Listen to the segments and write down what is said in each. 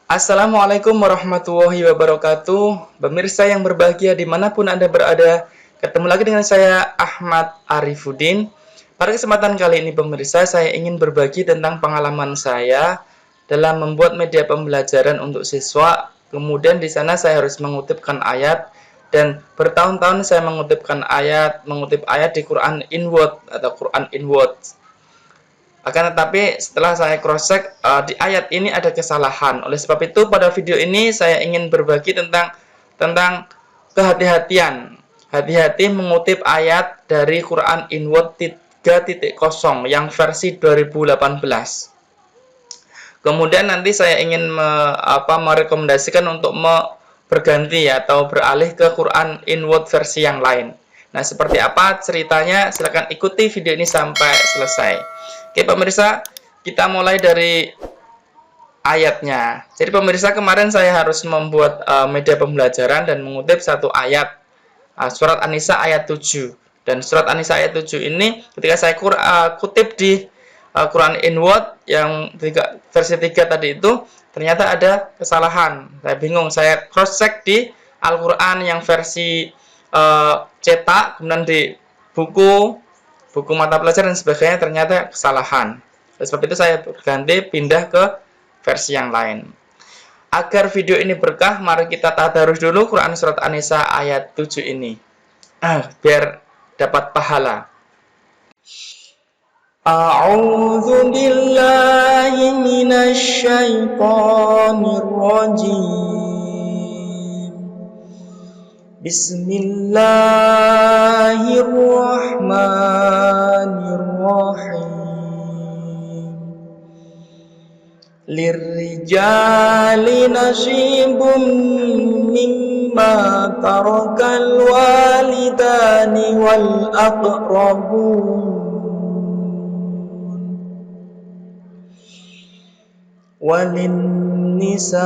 Assalamualaikum warahmatullahi wabarakatuh. Pemirsa yang berbahagia dimanapun Anda berada, ketemu lagi dengan saya Ahmad Arifuddin. Pada kesempatan kali ini pemirsa, saya ingin berbagi tentang pengalaman saya dalam membuat media pembelajaran untuk siswa. Kemudian di sana saya harus mengutipkan ayat, dan bertahun-tahun saya mengutip ayat di Quran Inward atau Quran Inward. Akan tetapi setelah saya cross-check di ayat ini ada kesalahan. Oleh sebab itu pada video ini saya ingin berbagi tentang kehati-hatian. Hati-hati mengutip ayat dari Quran Inward 3.0 yang versi 2018. Kemudian nanti saya ingin merekomendasikan untuk berganti atau beralih ke Quran Inward versi yang lain. Nah, seperti apa ceritanya? Silahkan ikuti video ini sampai selesai. Oke, pemirsa, kita mulai dari ayatnya. Jadi, pemirsa, kemarin saya harus membuat media pembelajaran dan mengutip satu ayat, surat An-Nisa ayat 7. Dan surat An-Nisa ayat 7 ini ketika saya kutip di Quran Inward yang versi 3 tadi itu, ternyata ada kesalahan. Saya bingung, saya cross-check di Al-Quran yang versi cetak, kemudian di buku mata pelajaran dan sebagainya, ternyata kesalahan. Oleh sebab itu saya berganti pindah ke versi yang lain. Agar video ini berkah, mari kita tadarus dulu Quran surat An-Nisa ayat 7 ini. Biar dapat pahala. A'udzu billahi minasy syaithanir rajim. Bismillahirrahmanirrahim. Lirrijali nasibum mimma tarakal walidani wal aqrabun walin nisa'i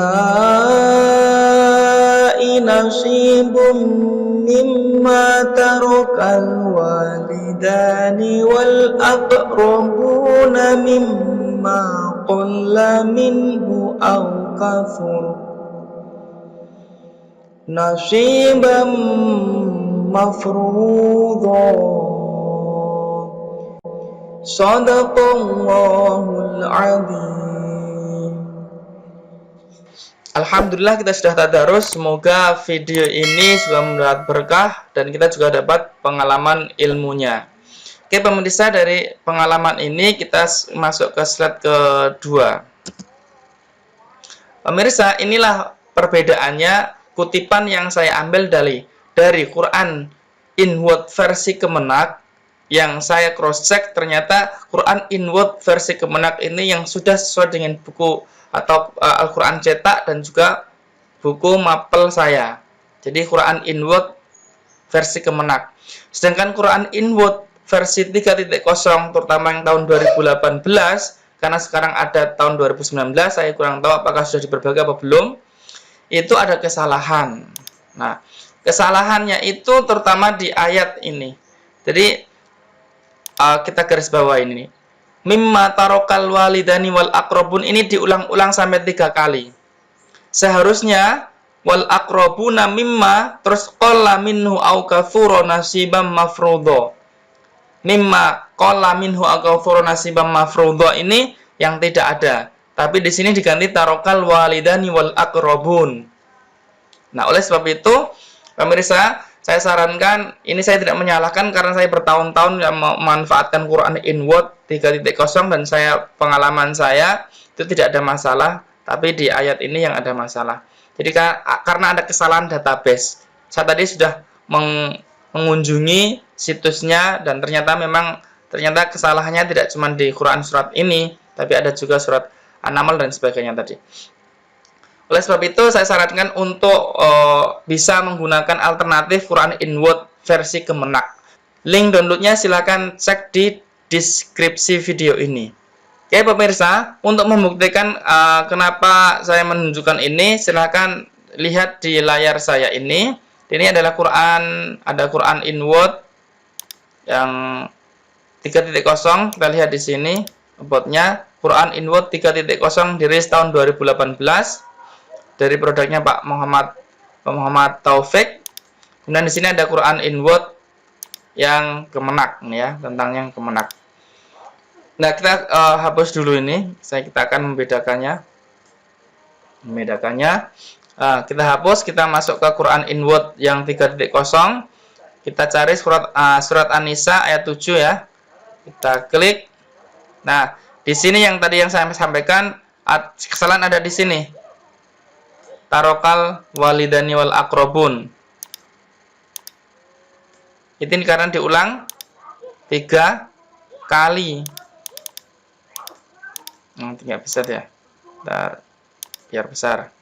nasibum mimma tarakal walidani wal aqrabuna mimma qalla minhu aw kathur nasiban mafruḍa. Shadaqallahul adzim. Alhamdulillah kita sudah tadarus. Semoga video ini sudah mendapat berkah dan kita juga dapat pengalaman ilmunya. Oke pemirsa, dari pengalaman ini kita masuk ke slide kedua. Pemirsa, inilah perbedaannya kutipan yang saya ambil dari Quran Inward versi Kemenak yang saya cross check. Ternyata Quran Inward versi Kemenak ini yang sudah sesuai dengan buku atau Al-Quran cetak dan juga buku mapel saya. Jadi Quran Inward versi Kemenak. Sedangkan Quran Inward versi 3.0 terutama yang tahun 2018, karena sekarang ada tahun 2019, saya kurang tahu apakah sudah diperbaiki apa belum, itu ada kesalahan. Nah, kesalahannya itu terutama di ayat ini. Jadi kita garis bawah ini. Mimma tarokal walidani wal akrobun ini diulang-ulang sampai 3 kali. Seharusnya wal akrobuna mimma terus qalla minhu au kathura nasibam mafruḍa. Mimma qalla minhu au kathura nasibam mafruḍa ini yang tidak ada. Tapi di sini diganti tarokal walidani wal akrobun. Nah, oleh sebab itu pemirsa, saya sarankan, ini saya tidak menyalahkan karena saya bertahun-tahun memanfaatkan Quran Inward 3.0 dan pengalaman saya itu tidak ada masalah, tapi di ayat ini yang ada masalah. Jadi karena ada kesalahan database. Saya tadi sudah mengunjungi situsnya dan ternyata kesalahannya tidak cuma di Quran surat ini, tapi ada juga surat An-Naml dan sebagainya tadi. Oleh sebab itu saya sarankan untuk bisa menggunakan alternatif Quran Inward versi Kemenak. Link downloadnya silahkan cek di deskripsi video ini. Oke pemirsa, untuk membuktikan kenapa saya menunjukkan ini, silahkan lihat di layar saya ini. Ini adalah ada Quran Inward yang 3.0. Kita lihat di sini, botnya Quran Inward 3.0 dirilis tahun 2018. dari produknya Pak Muhammad Taufik. Kemudian di sini ada Quran in Word yang Kemenak ya, tentang yang Kemenak. Nah, kita hapus dulu ini. Kita akan membedakannya. Kita hapus, kita masuk ke Quran in Word yang 3.0. Kita cari surat An-Nisa ayat 7 ya. Kita klik. Nah, di sini yang tadi yang saya sampaikan, kesalahan ada di sini. Tarokal walidani wal akrobun. Itu karena diulang 3 kali. Nanti nggak bisa ya. Biar besar.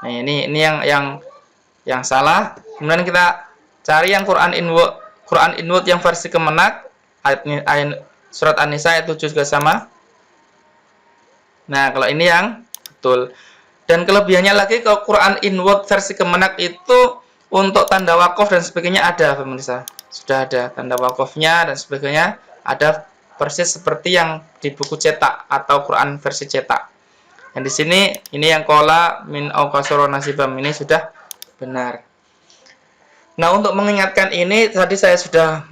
Nah, ini yang salah. Kemudian kita cari yang Quran in Word yang versi Kemenak, ayat surat An-Nisa ayat 7 juga sama. Nah, kalau ini yang betul. Dan kelebihannya lagi, kalau Quran in Word versi Kemenak itu untuk tanda wakaf dan sebagainya ada, pemirsa. Sudah ada tanda wakafnya dan sebagainya, ada persis seperti yang di buku cetak atau Quran versi cetak. Yang di sini ini yang qala min au kasara nasibam ini sudah benar. Nah, untuk mengingatkan ini tadi saya sudah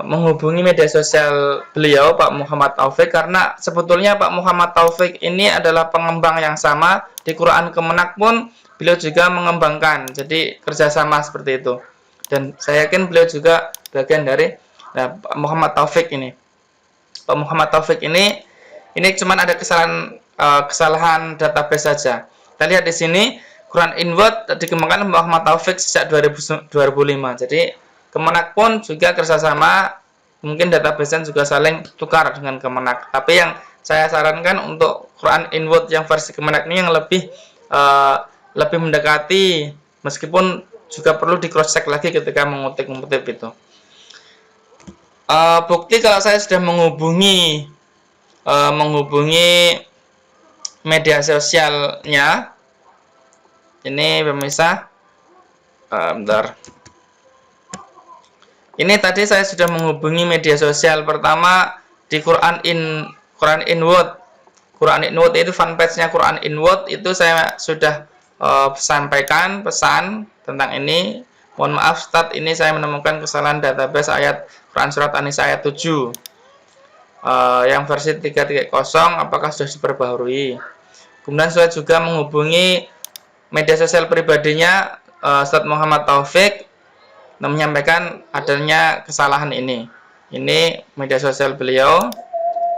menghubungi media sosial beliau Pak Muhammad Taufik, karena sebetulnya Pak Muhammad Taufik ini adalah pengembang yang sama di Quran Kemenak pun beliau juga mengembangkan. Jadi kerjasama seperti itu. Dan saya yakin beliau juga bagian dari Pak Muhammad Taufik ini. Pak Muhammad Taufik ini cuman ada kesalahan database saja. Kita lihat di sini Quran in Word dikembangkan Muhammad Taufik sejak 2005. Jadi Kemenak pun juga kerjasama, mungkin database juga saling tukar dengan Kemenak. Tapi yang saya sarankan untuk Quran in Word yang versi Kemenak ini yang lebih mendekati, meskipun juga perlu di cross check lagi ketika mengutip itu. Bukti kalau saya sudah menghubungi media sosialnya. Ini pemirsa, bentar. Ini tadi saya sudah menghubungi media sosial pertama di Quran in Word. Quran in Word itu fanpage-nya Quran in Word, itu saya sudah sampaikan pesan tentang ini. Mohon maaf Ustadz, ini saya menemukan kesalahan database ayat Quran surat An-Nisa ayat 7 yang versi 3.0, apakah sudah diperbaharui. Kemudian saya juga menghubungi media sosial pribadinya Ustadz Muhammad Taufik, menyampaikan adanya kesalahan ini. Ini media sosial beliau,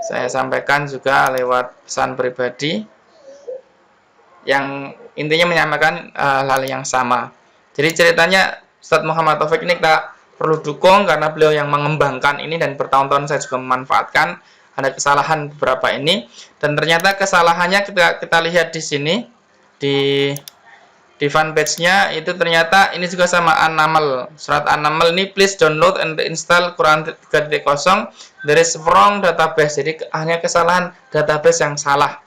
saya sampaikan juga lewat pesan pribadi yang intinya menyampaikan hal yang sama. Jadi ceritanya Ustadz Muhammad Taufik ini kita perlu dukung karena beliau yang mengembangkan ini, dan bertahun-tahun saya juga memanfaatkan. Ada kesalahan beberapa ini, dan ternyata kesalahannya kita lihat di sini di fanpage-nya itu ternyata ini juga sama An-Naml. Surat An-Naml ini please download and install Quran 3.0 dari wrong database. Jadi hanya kesalahan database yang salah.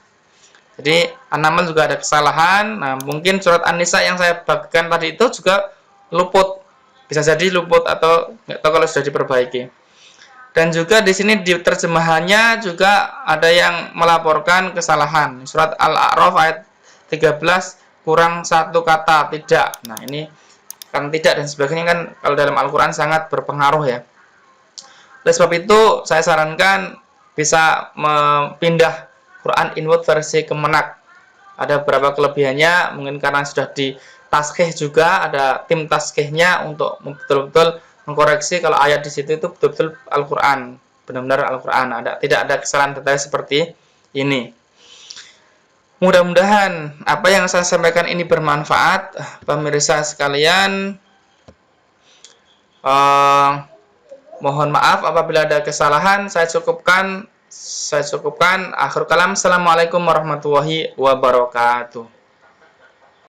Jadi An-Naml juga ada kesalahan. Nah, mungkin surat An-Nisa yang saya bagikan tadi itu juga luput. Bisa jadi luput atau nggak tahu kalau sudah diperbaiki. Dan juga di sini di terjemahannya juga ada yang melaporkan kesalahan. Surat Al-A'raf ayat 13 kurang satu kata tidak. Nah, ini kan tidak dan sebagainya kan kalau dalam Al-Quran sangat berpengaruh ya. Oleh sebab itu saya sarankan bisa pindah Quran in Word versi Kemenak. Ada beberapa kelebihannya, mungkin karena sudah di taskih juga, ada tim taskihnya untuk betul-betul mengkoreksi kalau ayat di situ itu betul-betul Al-Quran, benar-benar Al-Quran, tidak ada kesalahan detail seperti ini. Mudah-mudahan apa yang saya sampaikan ini bermanfaat, pemirsa sekalian. Mohon maaf apabila ada kesalahan. Saya cukupkan. Akhir kalam. Assalamualaikum warahmatullahi wabarakatuh.